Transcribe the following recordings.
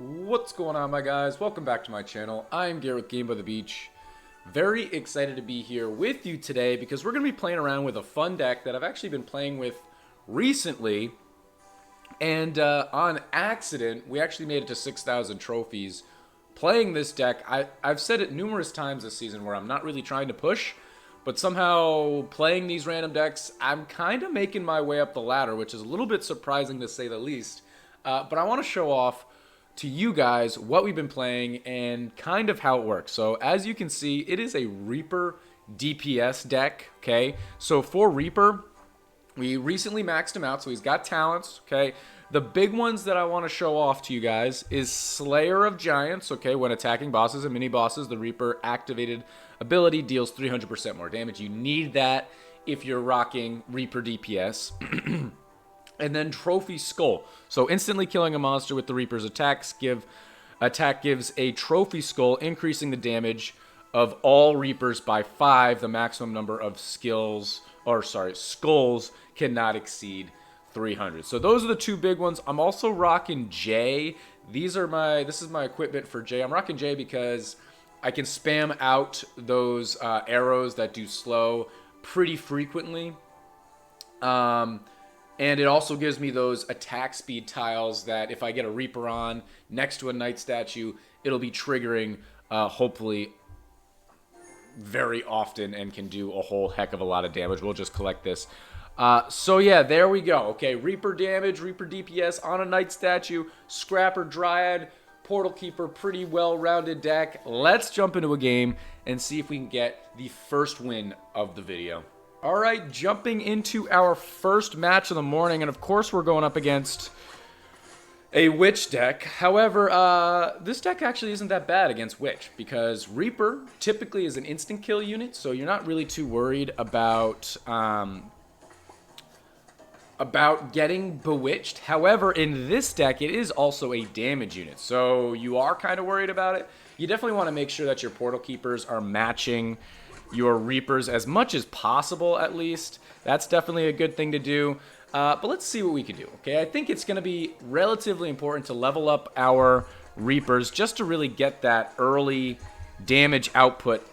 What's going on, my guys? Welcome back to my channel. I'm Garrett with Game by the Beach. Very excited to be here with you today because we're going to be playing around with a fun deck that I've actually been playing with recently. And on accident, we actually made it to 6,000 trophies playing this deck. I've said it numerous times this season where I'm not really trying to push, but somehow playing these random decks, I'm kind of making my way up the ladder, which is a little bit surprising to say the least. But I want to show off to you guys what we've been playing and kind of how it works. So as you can see, it is a Reaper DPS deck, okay? So for Reaper, we recently maxed him out, so he's got talents, okay? The big ones that I want to show off to you guys is Slayer of Giants, okay? When attacking bosses and mini-bosses, the Reaper activated ability deals 300% more damage. You need that if you're rocking Reaper DPS. And then Trophy Skull. So instantly killing a monster with the Reaper's attack gives a Trophy Skull, increasing the damage of all Reapers by 5. The maximum number of skulls cannot exceed 300. So those are the two big ones. I'm also rocking J. This is my equipment for J. I'm rocking J because I can spam out those arrows that do slow pretty frequently. And it also gives me those attack speed tiles that if I get a Reaper on next to a Knight statue, it'll be triggering hopefully very often and can do a whole heck of a lot of damage. We'll just collect this. So yeah, there we go. Okay, Reaper damage, Reaper DPS on a Knight statue, Scrapper, Dryad, Portal Keeper, pretty well-rounded deck. Let's jump into a game and see if we can get the first win of the video. All right, jumping into our first match of the morning, and of course we're going up against a Witch deck. However, this deck actually isn't that bad against Witch because Reaper typically is an instant kill unit, so you're not really too worried about getting bewitched. However, in this deck, it is also a damage unit, so you are kind of worried about it. You definitely want to make sure that your Portal Keepers are matching your Reapers as much as possible, at least. That's definitely a good thing to do. But let's see what we can do, okay? I think it's going to be relatively important to level up our Reapers just to really get that early damage output,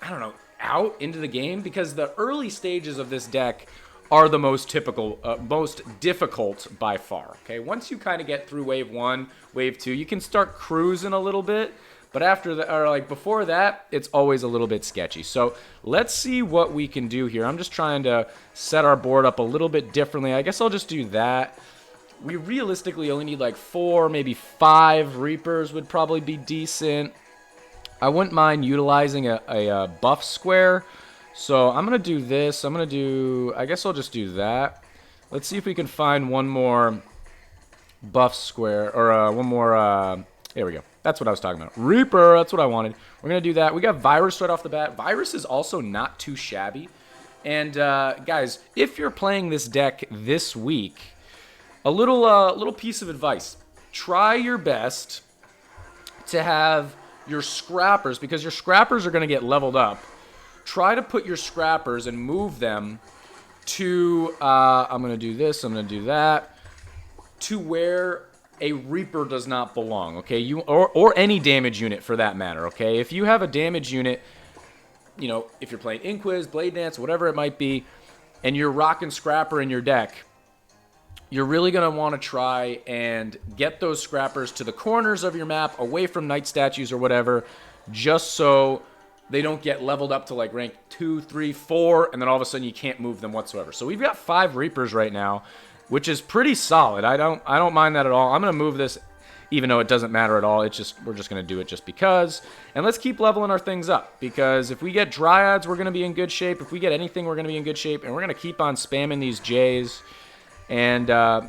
I don't know, out into the game, because the early stages of this deck are the most difficult by far, okay? Once you kind of get through wave 1, wave 2, you can start cruising a little bit. But after that, or like before that, it's always a little bit sketchy. So let's see what we can do here. I'm just trying to set our board up a little bit differently. I guess I'll just do that. We realistically only need like 4, maybe 5 Reapers would probably be decent. I wouldn't mind utilizing a buff square. So I'm going to do this. I guess I'll just do that. Let's see if we can find one more buff square, or one more, there we go. That's what I was talking about. Reaper, that's what I wanted. We're going to do that. We got Virus right off the bat. Virus is also not too shabby. And, guys, if you're playing this deck this week, a little piece of advice. Try your best to have your Scrappers, because your Scrappers are going to get leveled up. Try to put your Scrappers and move them to, I'm going to do this, I'm going to do that, to where a Reaper does not belong, okay? Or any damage unit for that matter, okay? If you have a damage unit, you know, if you're playing Inquis, Blade Dance, whatever it might be, and you're rocking Scrapper in your deck, you're really going to want to try and get those Scrappers to the corners of your map, away from Knight statues or whatever, just so they don't get leveled up to like rank 2, 3, 4, and then all of a sudden you can't move them whatsoever. So we've got 5 Reapers right now, which is pretty solid. I don't mind that at all. I'm going to move this even though it doesn't matter at all. We're just going to do it just because. And let's keep leveling our things up, because if we get Dryads, we're going to be in good shape. If we get anything, we're going to be in good shape, and we're going to keep on spamming these Js. And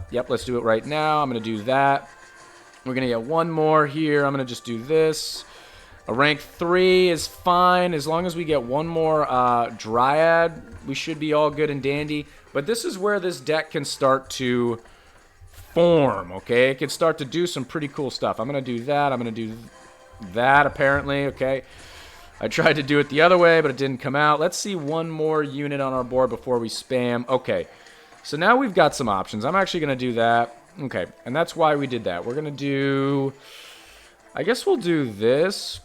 yep, let's do it right now. I'm going to do that. We're going to get one more here. I'm going to just do this. A rank 3 is fine. As long as we get one more Dryad, we should be all good and dandy. But this is where this deck can start to form, okay? It can start to do some pretty cool stuff. I'm going to do that. I'm going to do that, apparently, okay? I tried to do it the other way, but it didn't come out. Let's see one more unit on our board before we spam. Okay, so now we've got some options. I'm actually going to do that. Okay, and that's why we did that. We're going to do... I guess we'll do this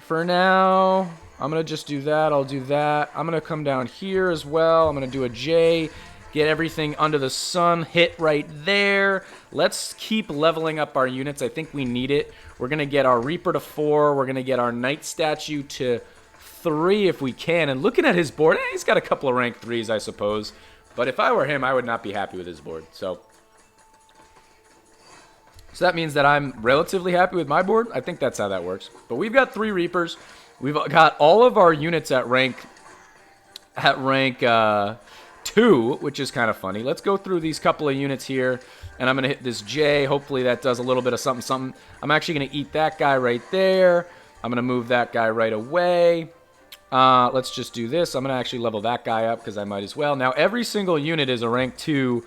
for now. I'm going to just do that. I'll do that. I'm going to come down here as well. I'm going to do a J. Get everything under the sun. Hit right there. Let's keep leveling up our units. I think we need it. We're going to get our Reaper to 4. We're going to get our Knight Statue to 3 if we can. And looking at his board, he's got a couple of rank 3s, I suppose. But if I were him, I would not be happy with his board. So that means that I'm relatively happy with my board. I think that's how that works. But we've got 3 Reapers. We've got all of our units at rank 2, which is kind of funny. Let's go through these couple of units here, and I'm going to hit this J. Hopefully that does a little bit of something, something. I'm actually going to eat that guy right there. I'm going to move that guy right away. Let's just do this. I'm going to actually level that guy up because I might as well. Now, every single unit is a rank 2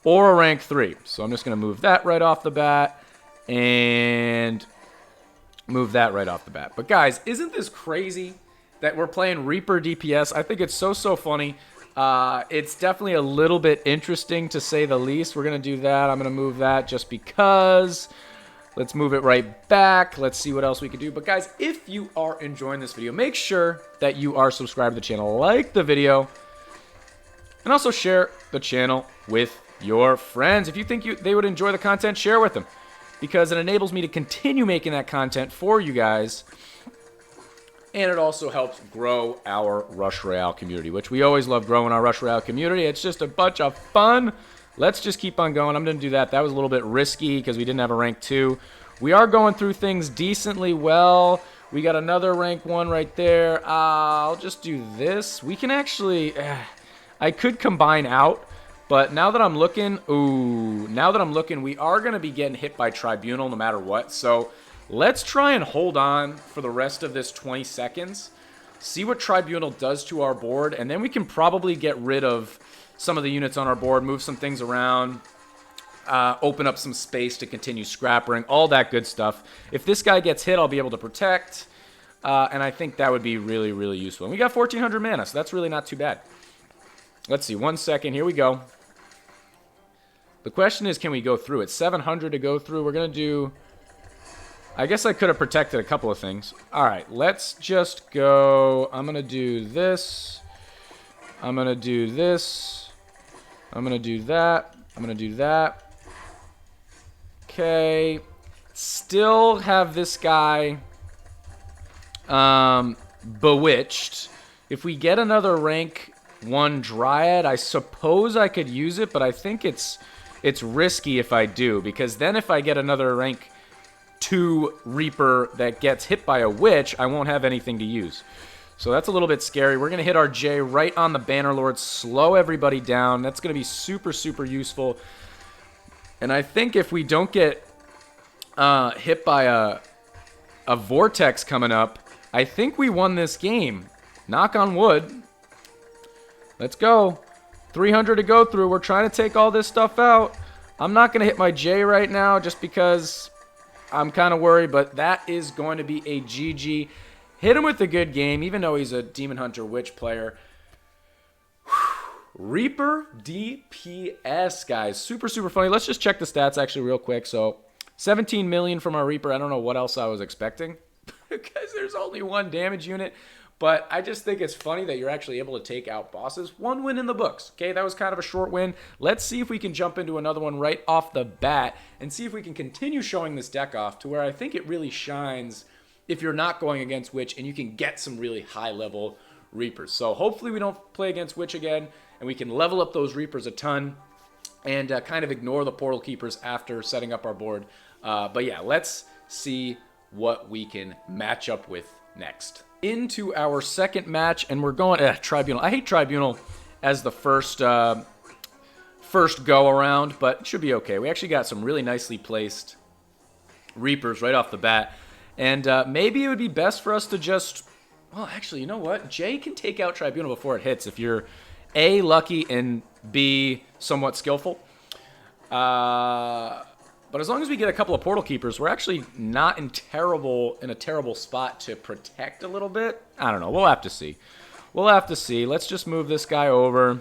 or a rank 3. So I'm just going to move that right off the bat and move that right off the bat. But guys, isn't this crazy that we're playing Reaper DPS? I think it's so funny. It's definitely a little bit interesting to say the least. We're going to do that. I'm going to move that just because. Let's move it right back. Let's see what else we can do. But guys, if you are enjoying this video, make sure that you are subscribed to the channel, like the video, and also share the channel with your friends. If you think they would enjoy the content, share with them, because it enables me to continue making that content for you guys. And it also helps grow our Rush Royale community, which we always love growing our Rush Royale community. It's just a bunch of fun. Let's just keep on going. I'm going to do that. That was a little bit risky because we didn't have a rank 2. We are going through things decently well. We got another rank 1 right there. I'll just do this. We can actually... I could combine out, but now that I'm looking... we are going to be getting hit by Tribunal no matter what. So let's try and hold on for the rest of this 20 seconds. See what Tribunal does to our board, and then we can probably get rid of some of the units on our board, move some things around, open up some space to continue scrappering, all that good stuff. If this guy gets hit, I'll be able to protect, and I think that would be really, really useful. And we got 1,400 mana, so that's really not too bad. Let's see, 1 second. Here we go. The question is, can we go through? It's 700 to go through. We're going to do... I guess I could have protected a couple of things. All right, let's just go... I'm going to do this. I'm going to do this. I'm going to do that. I'm going to do that. Okay. Still have this guy bewitched. If we get another rank 1 Dryad, I suppose I could use it, but I think it's risky if I do, because then if I get another rank 2 Reaper that gets hit by a Witch, I won't have anything to use. So that's a little bit scary. We're going to hit our J right on the Bannerlord, slow everybody down. That's going to be super, super useful. And I think if we don't get hit by a Vortex coming up, I think we won this game. Knock on wood. Let's go. 300 to go through. We're trying to take all this stuff out. I'm not going to hit my J right now just because I'm kind of worried, but that is going to be a GG. Hit him with a good game, even though he's a Demon Hunter Witch player. Reaper DPS, guys. Super, super funny. Let's just check the stats actually real quick. So, 17 million from our Reaper. I don't know what else I was expecting because there's only 1 damage unit. But I just think it's funny that you're actually able to take out bosses. 1 win in the books. Okay, that was kind of a short win. Let's see if we can jump into another one right off the bat and see if we can continue showing this deck off to where I think it really shines if you're not going against Witch and you can get some really high-level Reapers. So hopefully we don't play against Witch again and we can level up those Reapers a ton and kind of ignore the Portal Keepers after setting up our board. But yeah, let's see what we can match up with next. Into our second match, and we're going... Tribunal. I hate Tribunal as the first go-around, but it should be okay. We actually got some really nicely placed Reapers right off the bat. And maybe it would be best for us to just... Well, actually, you know what? Jay can take out Tribunal before it hits if you're A, lucky, and B, somewhat skillful. But as long as we get a couple of Portal Keepers, we're actually not in a terrible spot to protect a little bit. I don't know. We'll have to see. We'll have to see. Let's just move this guy over.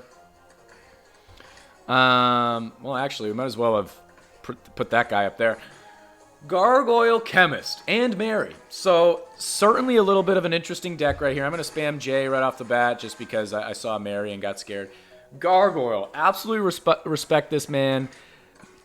Well, actually, we might as well have put that guy up there. Gargoyle, Chemist, and Mary. So certainly a little bit of an interesting deck right here. I'm going to spam J right off the bat just because I saw Mary and got scared. Gargoyle, absolutely respect this man.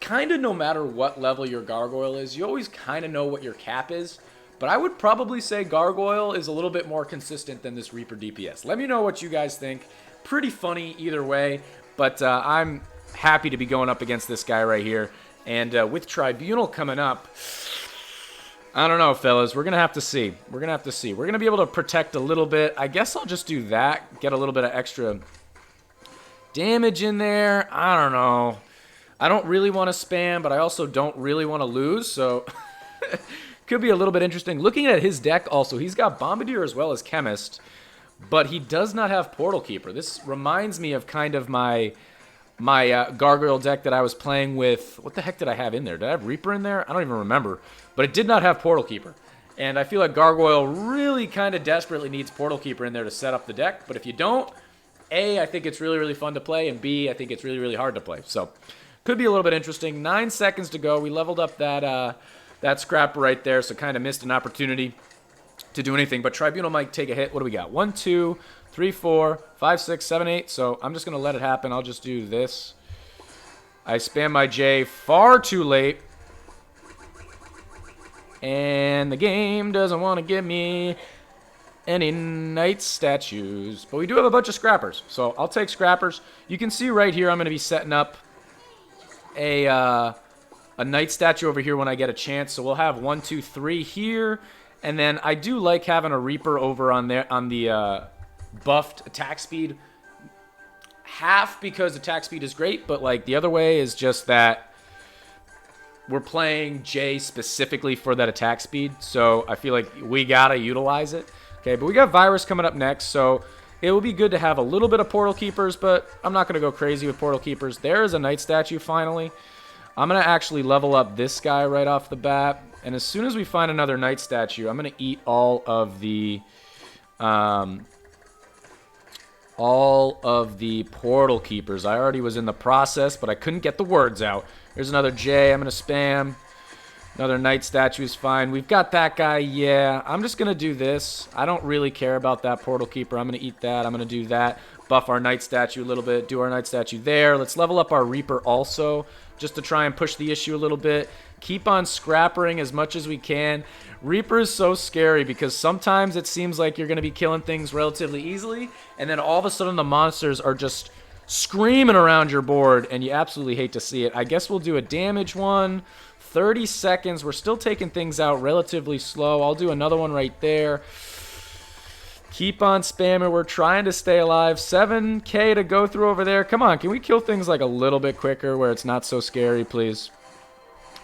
Kind of no matter what level your Gargoyle is, you always kind of know what your cap is. But I would probably say Gargoyle is a little bit more consistent than this Reaper DPS. Let me know what you guys think. Pretty funny either way, but I'm happy to be going up against this guy right here. And with Tribunal coming up, I don't know, fellas. We're going to have to see. We're going to be able to protect a little bit. I guess I'll just do that. Get a little bit of extra damage in there. I don't know. I don't really want to spam, but I also don't really want to lose. So could be a little bit interesting. Looking at his deck also, he's got Bombardier as well as Chemist, but he does not have Portal Keeper. This reminds me of kind of my Gargoyle deck that I was playing with. What the heck did I have in there? Did I have Reaper in there? I don't even remember. But it did not have Portal Keeper. And I feel like Gargoyle really kind of desperately needs Portal Keeper in there to set up the deck. But if you don't, A, I think it's really, really fun to play. And B, I think it's really, really hard to play. So could be a little bit interesting. 9 seconds to go. We leveled up that scrapper right there. So kind of missed an opportunity to do anything. But Tribunal might take a hit. What do we got? 1, 2, 3, 4, 5, 6, 7, 8. So I'm just going to let it happen. I'll just do this. I spam my J far too late. And the game doesn't want to give me any knight statues. But we do have a bunch of scrappers. So I'll take scrappers. You can see right here I'm going to be setting up a knight statue over here when I get a chance. So we'll have 1, 2, 3 here. And then I do like having a Reaper over on the buffed attack speed. Half because attack speed is great, but like the other way is just that we're playing J specifically for that attack speed. So I feel like we gotta utilize it. Okay, but we got Virus coming up next, so it will be good to have a little bit of Portal Keepers, but I'm not gonna go crazy with Portal Keepers. There is a Knight statue finally. I'm gonna actually level up this guy right off the bat, and as soon as we find another Knight statue, I'm gonna eat all of the Portal Keepers. I already was in the process, but I couldn't get the words out. There's another J. I'm going to spam. Another Knight statue is fine. We've got that guy. Yeah, I'm just going to do this. I don't really care about that Portal Keeper. I'm going to eat that. I'm going to do that. Buff our Knight statue a little bit. Do our Knight statue there. Let's level up our Reaper also, just to try and push the issue a little bit. Keep on scrappering as much as we can. Reaper is so scary because sometimes it seems like you're going to be killing things relatively easily, and then all of a sudden the monsters are just screaming around your board, and you absolutely hate to see it. I guess we'll do a damage one. 30 seconds. We're still taking things out relatively slow. I'll do another one right there. Keep on spamming. We're trying to stay alive. 7K to go through over there. Come on, can we kill things like a little bit quicker where it's not so scary, please?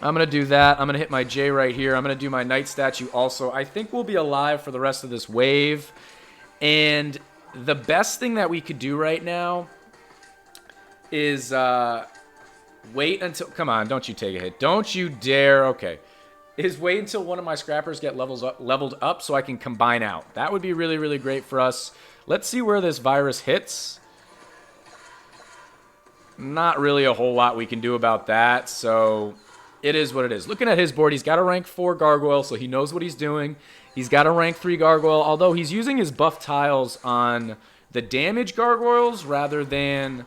I'm going to do that. I'm going to hit my J right here. I'm going to do my Knight statue also. I think we'll be alive for the rest of this wave. And the best thing that we could do right now is wait until... Come on, don't you take a hit. Don't you dare. Okay. Is wait until one of my scrappers get leveled up so I can combine out. That would be really, really great for us. Let's see where this virus hits. Not really a whole lot we can do about that, so... It is what it is. Looking at his board, he's got a rank 4 Gargoyle, so he knows what he's doing. He's got a rank 3 Gargoyle, although he's using his buff tiles on the damage Gargoyles rather than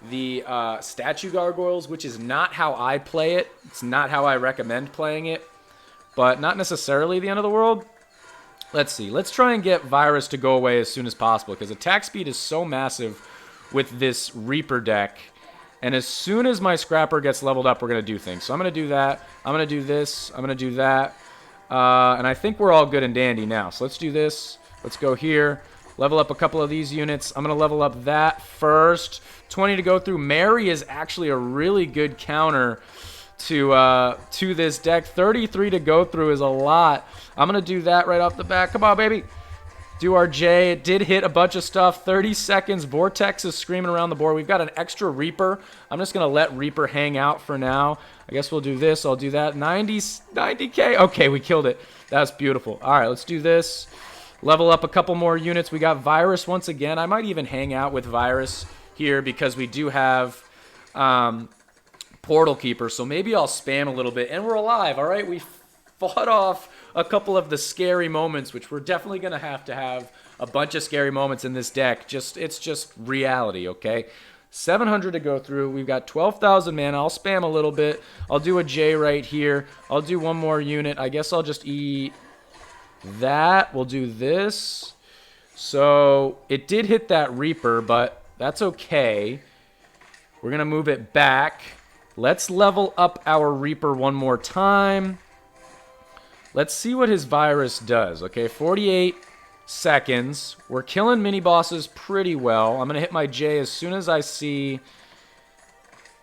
the statue Gargoyles, which is not how I play it. It's not how I recommend playing it, but not necessarily the end of the world. Let's see. Let's try and get Virus to go away as soon as possible, because attack speed is so massive with this Reaper deck. And as soon as my scrapper gets leveled up, we're going to do things. So I'm going to do that. I'm going to do this. I'm going to do that. And I think we're all good and dandy now. So let's do this. Let's go here. Level up a couple of these units. I'm going to level up that first. 20 to go through. Mary is actually a really good counter to this deck. 33 to go through is a lot. I'm going to do that right off the bat. Come on, baby. Do our J. It did hit a bunch of stuff. 30 seconds. Vortex is screaming around the board. We've got an extra Reaper. I'm just going to let Reaper hang out for now. I guess we'll do this. I'll do that. 90K. Okay, we killed it. That's beautiful. All right, let's do this. Level up a couple more units. We got Virus once again. I might even hang out with Virus here because we do have Portal Keeper, so maybe I'll spam a little bit. And we're alive, all right? We fought off a couple of the scary moments, which we're definitely going to have a bunch of scary moments in this deck. It's just reality, okay? 700 to go through. We've got 12,000 mana. I'll spam a little bit. I'll do a J right here. I'll do one more unit. I guess I'll just eat that. We'll do this. So it did hit that Reaper, but that's okay. We're going to move it back. Let's level up our Reaper one more time. Let's see what his virus does. Okay, 48 seconds. We're killing mini-bosses pretty well. I'm going to hit my J as soon as I see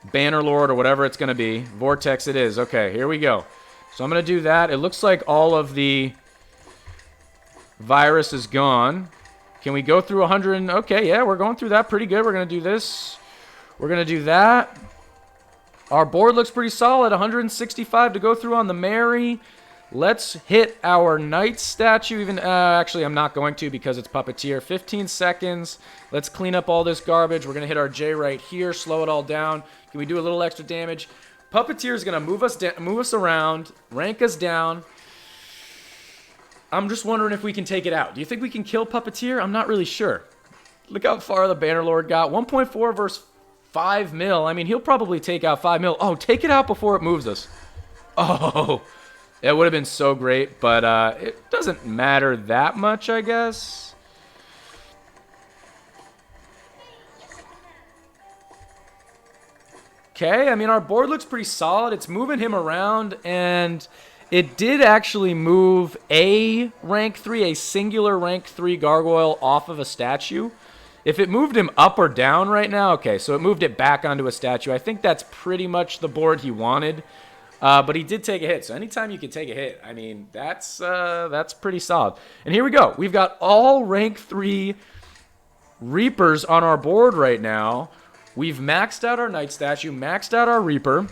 Bannerlord or whatever it's going to be. Vortex it is. Okay, here we go. So I'm going to do that. It looks like all of the virus is gone. Can we go through 100? Okay, yeah, we're going through that pretty good. We're going to do this. We're going to do that. Our board looks pretty solid. 165 to go through on the Mary. Let's hit our Knight statue. Even actually, I'm not going to because it's Puppeteer. 15 seconds. Let's clean up all this garbage. We're going to hit our J right here. Slow it all down. Can we do a little extra damage? Puppeteer is going to move us around, rank us down. I'm just wondering if we can take it out. Do you think we can kill Puppeteer? I'm not really sure. Look how far the Bannerlord got. 1.4 versus 5 mil. I mean, he'll probably take out 5 mil. Oh, take it out before it moves us. Oh, it would have been so great, but it doesn't matter that much, I guess. Okay, I mean, our board looks pretty solid. It's moving him around, and it did actually move a rank 3, a singular rank 3 gargoyle off of a statue. If it moved him up or down right now, okay, so it moved it back onto a statue. I think that's pretty much the board he wanted, but he did take a hit. So anytime you can take a hit, I mean, that's pretty solid. And here we go. We've got all rank 3 Reapers on our board right now. We've maxed out our Knight statue, maxed out our Reaper.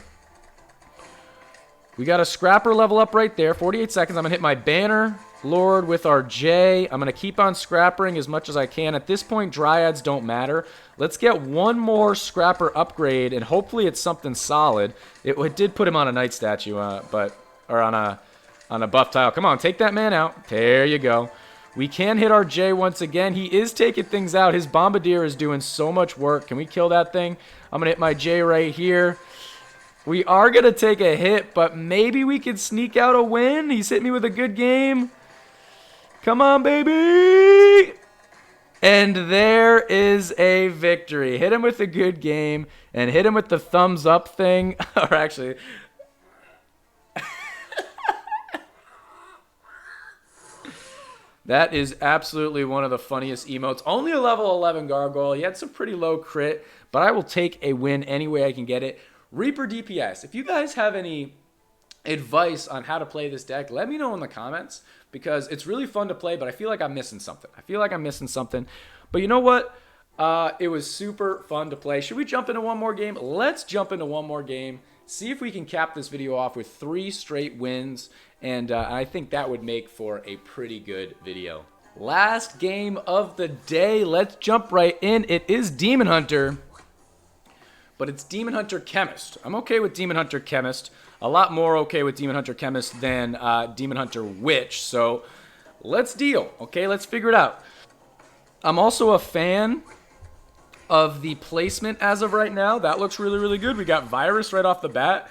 We got a Scrapper level up right there. 48 seconds. I'm going to hit my Banner Lord with our J. I'm going to keep on Scrappering as much as I can. At this point, Dryads don't matter. Let's get one more Scrapper upgrade, and hopefully it's something solid. It did put him on a Knight statue, or on a buff tile. Come on, take that man out. There you go. We can hit our J once again. He is taking things out. His Bombardier is doing so much work. Can we kill that thing? I'm going to hit my J right here. We are going to take a hit, but maybe we could sneak out a win. He's hit me with a good game. Come on, baby! And there is a victory. Hit him with a good game and hit him with the thumbs up thing. Or actually... That is absolutely one of the funniest emotes. Only a level 11 gargoyle. He had some pretty low crit, but I will take a win any way I can get it. Reaper DPS. If you guys have any advice on how to play this deck, let me know in the comments, because it's really fun to play, but I feel like I'm missing something. But you know what? It was super fun to play. Should we jump into one more game? Let's jump into one more game. See if we can cap this video off with 3 straight wins, and I think that would make for a pretty good video. Last game of the day. Let's jump right in. It is Demon Hunter, but it's Demon Hunter Chemist. I'm okay with Demon Hunter Chemist. A lot more okay with Demon Hunter Chemist than Demon Hunter Witch. So let's deal. Okay, let's figure it out. I'm also a fan of the placement as of right now. That looks really, really good. We got Virus right off the bat.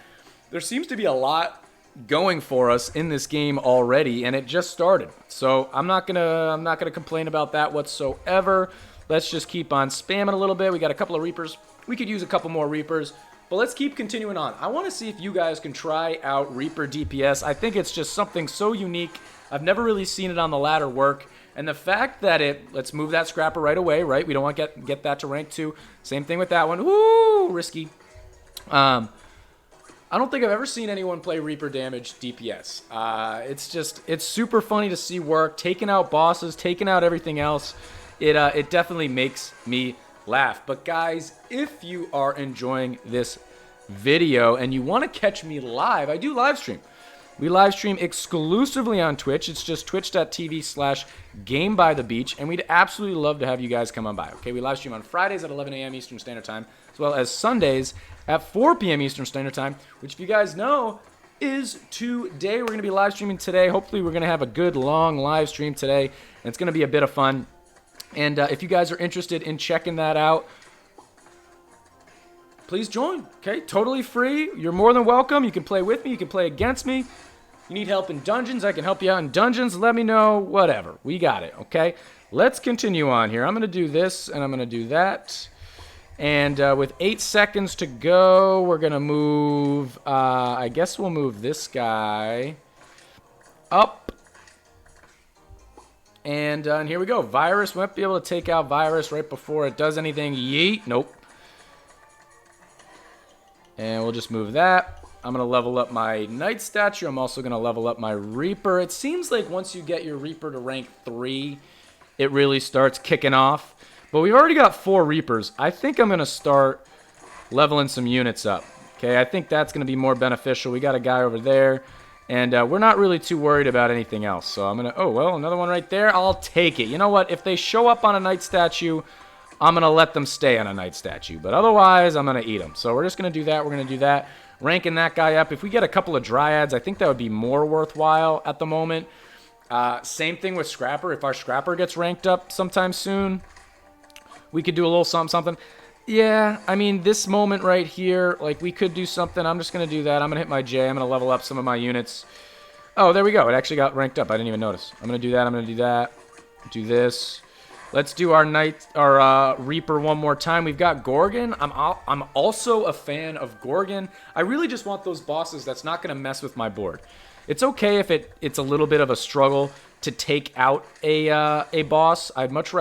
There seems to be a lot going for us in this game already, and it just started. So I'm not gonna complain about that whatsoever. Let's just keep on spamming a little bit. We got a couple of Reapers. We could use a couple more Reapers, but let's keep continuing on. I want to see if you guys can try out Reaper DPS. I think it's just something so unique. I've never really seen it on the ladder work. And the fact that let's move that Scrapper right away, right? We don't want to get that to rank 2. Same thing with that one. Woo, risky. I don't think I've ever seen anyone play Reaper damage DPS. It's super funny to see work, taking out bosses, taking out everything else. It definitely makes me laugh. But guys, if you are enjoying this video and you want to catch me live, I do live stream. We live stream exclusively on Twitch. It's just twitch.tv/GameByTheBeach, and we'd absolutely love to have you guys come on by. Okay, we live stream on Fridays at 11 a.m. Eastern Standard Time, as well as Sundays at 4 p.m. Eastern Standard Time, which, if you guys know, is today. We're going to be live streaming today. Hopefully, we're going to have a good long live stream today, and it's going to be a bit of fun. And if you guys are interested in checking that out, please join. Okay, totally free. You're more than welcome. You can play with me. You can play against me. You need help in dungeons, I can help you out in dungeons. Let me know. Whatever. We got it, okay? Let's continue on here. I'm going to do this, and I'm going to do that. And with 8 seconds to go, we're going to move... I guess we'll move this guy up. And here we go. Virus. We might be able to take out Virus right before it does anything. Yeet. Nope. And we'll just move that. I'm going to level up my Knight statue. I'm also going to level up my Reaper. It seems like once you get your Reaper to rank 3, it really starts kicking off. But we've already got 4 Reapers. I think I'm going to start leveling some units up. Okay, I think that's going to be more beneficial. We got a guy over there. And we're not really too worried about anything else. So I'm going to... Oh, well, another one right there. I'll take it. You know what? If they show up on a Knight statue, I'm going to let them stay on a Knight statue. But otherwise, I'm going to eat them. So we're just going to do that. We're going to do that. Ranking that guy up. If we get a couple of Dryads, I think that would be more worthwhile at the moment. Same thing with Scrapper. If our Scrapper gets ranked up sometime soon, we could do a little something. Yeah, I mean, this moment right here, like, we could do something. I'm just going to do that. I'm going to hit my J. I'm going to level up some of my units. Oh, there we go. It actually got ranked up. I didn't even notice. I'm going to do that. I'm going to do that. Do this. Let's do our Reaper one more time. We've got Gorgon. I'm also a fan of Gorgon. I really just want those bosses that's not going to mess with my board. It's okay if it's a little bit of a struggle to take out a boss. I'd much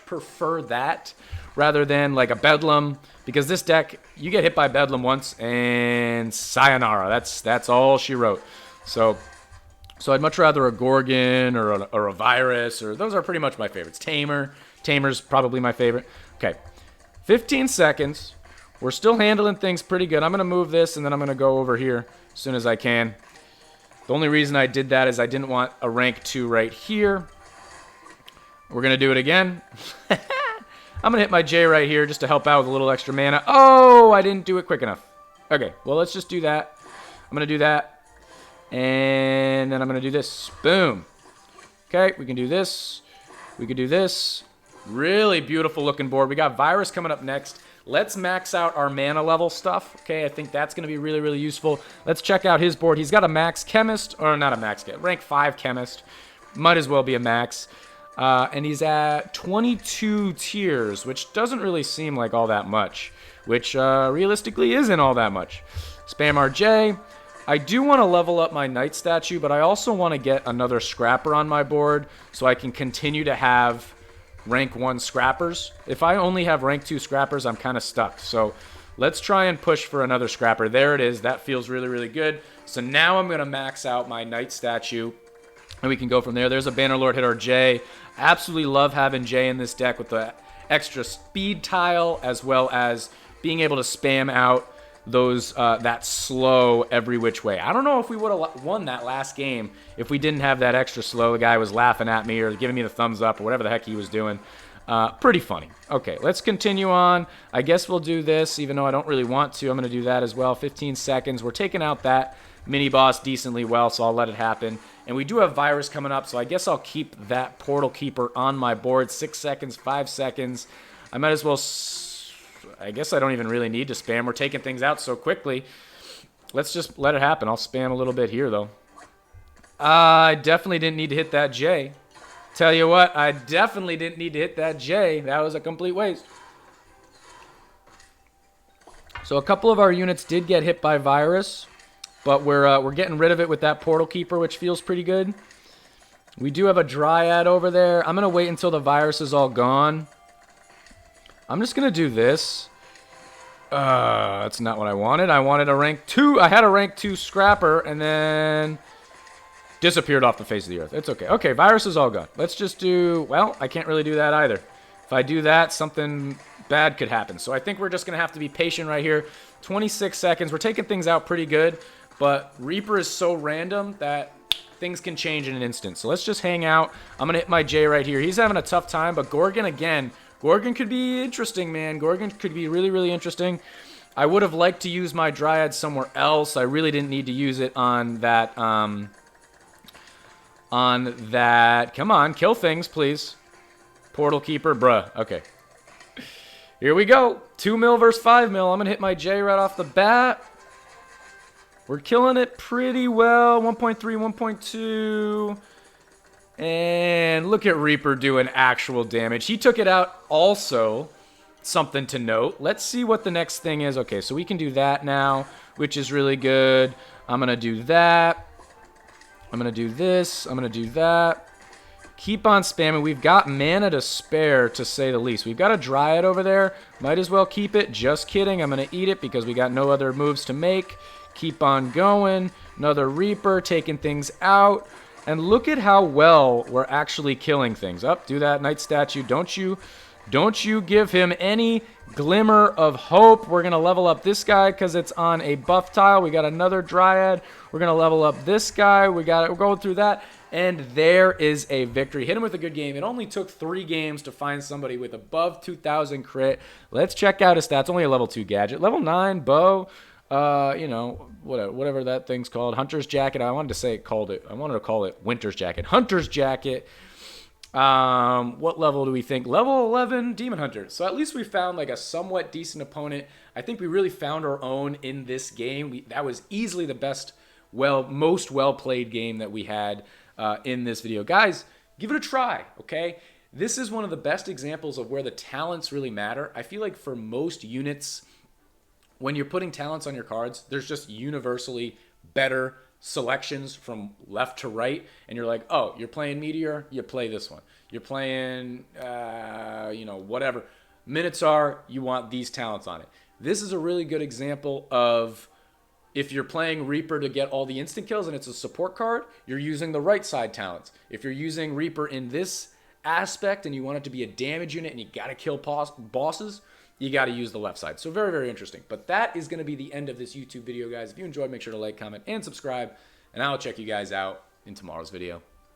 prefer that rather than like a Bedlam, because this deck, you get hit by Bedlam once and sayonara. That's all she wrote. So I'd much rather a Gorgon or a Virus, or those are pretty much my favorites. Tamer's probably my favorite. Okay, 15 seconds. We're still handling things pretty good. I'm going to move this, and then I'm going to go over here as soon as I can. The only reason I did that is I didn't want a rank 2 right here. We're going to do it again. I'm going to hit my J right here just to help out with a little extra mana. Oh, I didn't do it quick enough. Okay, well, let's just do that. I'm going to do that. And then I'm going to do this. Boom. Okay, we can do this. We can do this. Really beautiful looking board. We got Virus coming up next. Let's max out our mana level stuff. Okay, I think that's going to be really, really useful. Let's check out his board. He's got a max chemist, or not a max, rank 5 chemist. Might as well be a max. And he's at 22 tiers, which doesn't really seem like all that much, which realistically isn't all that much. Spam RJ. I do want to level up my Knight statue, but I also want to get another Scrapper on my board so I can continue to have rank 1 Scrappers. If I only have rank 2 Scrappers, I'm kind of stuck. So let's try and push for another Scrapper. There it is. That feels really, really good. So now I'm going to max out my Knight statue, and we can go from there. There's a Bannerlord hit our J. Absolutely love having J in this deck with the extra speed tile, as well as being able to spam out those that slow every which way. I don't know if we would have won that last game if we didn't have that extra slow. The guy was laughing at me or giving me the thumbs up or whatever the heck he was doing. Pretty funny. Okay, let's continue on. I guess we'll do this, even though I don't really want to. I'm going to do that as well. 15 seconds. We're taking out that mini boss decently well, so I'll let it happen. And we do have Virus coming up, so I guess I'll keep that Portal Keeper on my board. 6 seconds, 5 seconds. I might as well... I guess I don't even really need to spam. We're taking things out so quickly. Let's just let it happen. I'll spam a little bit here, though. I definitely didn't need to hit that J. Tell you what, I definitely didn't need to hit that J. That was a complete waste. So a couple of our units did get hit by Virus, but we're getting rid of it with that Portal Keeper, which feels pretty good. We do have a Dryad over there. I'm going to wait until the Virus is all gone. I'm just going to do this. That's not what I wanted. I wanted a rank 2. I had a rank 2 Scrapper and then disappeared off the face of the earth. It's okay. Okay, Virus is all gone. Let's just do... Well, I can't really do that either. If I do that, something bad could happen. So I think we're just going to have to be patient right here. 26 seconds. We're taking things out pretty good. But Reaper is so random that things can change in an instant. So let's just hang out. I'm going to hit my J right here. He's having a tough time, but Gorgon, again, Gorgon could be interesting, man. Gorgon could be really, really interesting. I would have liked to use my Dryad somewhere else. I really didn't need to use it on that, come on, kill things, please. Portal Keeper, bruh. Okay. Here we go. 2 mil versus 5 mil. I'm going to hit my J right off the bat. We're killing it pretty well. 1.3, 1.2. And look at Reaper doing actual damage. He took it out also. Something to note. Let's see what the next thing is. Okay, so we can do that now, which is really good. I'm going to do that. I'm going to do this. I'm going to do that. Keep on spamming. We've got mana to spare, to say the least. We've got a Dryad over there. Might as well keep it. Just kidding. I'm going to eat it because we got no other moves to make. Keep on going. Another Reaper taking things out. And look at how well we're actually killing things. Up, do that. Knight Statue. Don't you give him any glimmer of hope. We're going to level up this guy because it's on a buff tile. We got another Dryad. We're going to level up this guy. We're going through that. And there is a victory. Hit him with a good game. It only took 3 games to find somebody with above 2,000 crit. Let's check out his stats. Only a level 2 gadget. Level 9 bow. You know, whatever that thing's called. Hunter's Jacket. I wanted to call it Winter's Jacket. Hunter's Jacket. What level do we think? Level 11 Demon Hunter. So at least we found like a somewhat decent opponent. I think we really found our own in this game. That was easily the best, most well-played game that we had in this video. Guys, give it a try, okay? This is one of the best examples of where the talents really matter. I feel like for most units, when you're putting talents on your cards, there's just universally better selections from left to right, and you're like, oh, you're playing Meteor, you play this one. You're playing, whatever. Minotaur, you want these talents on it. This is a really good example of if you're playing Reaper to get all the instant kills and it's a support card, you're using the right side talents. If you're using Reaper in this aspect and you want it to be a damage unit and you got to kill bosses, you got to use the left side. So very, very interesting. But that is going to be the end of this YouTube video, guys. If you enjoyed, make sure to like, comment, and subscribe. And I'll check you guys out in tomorrow's video.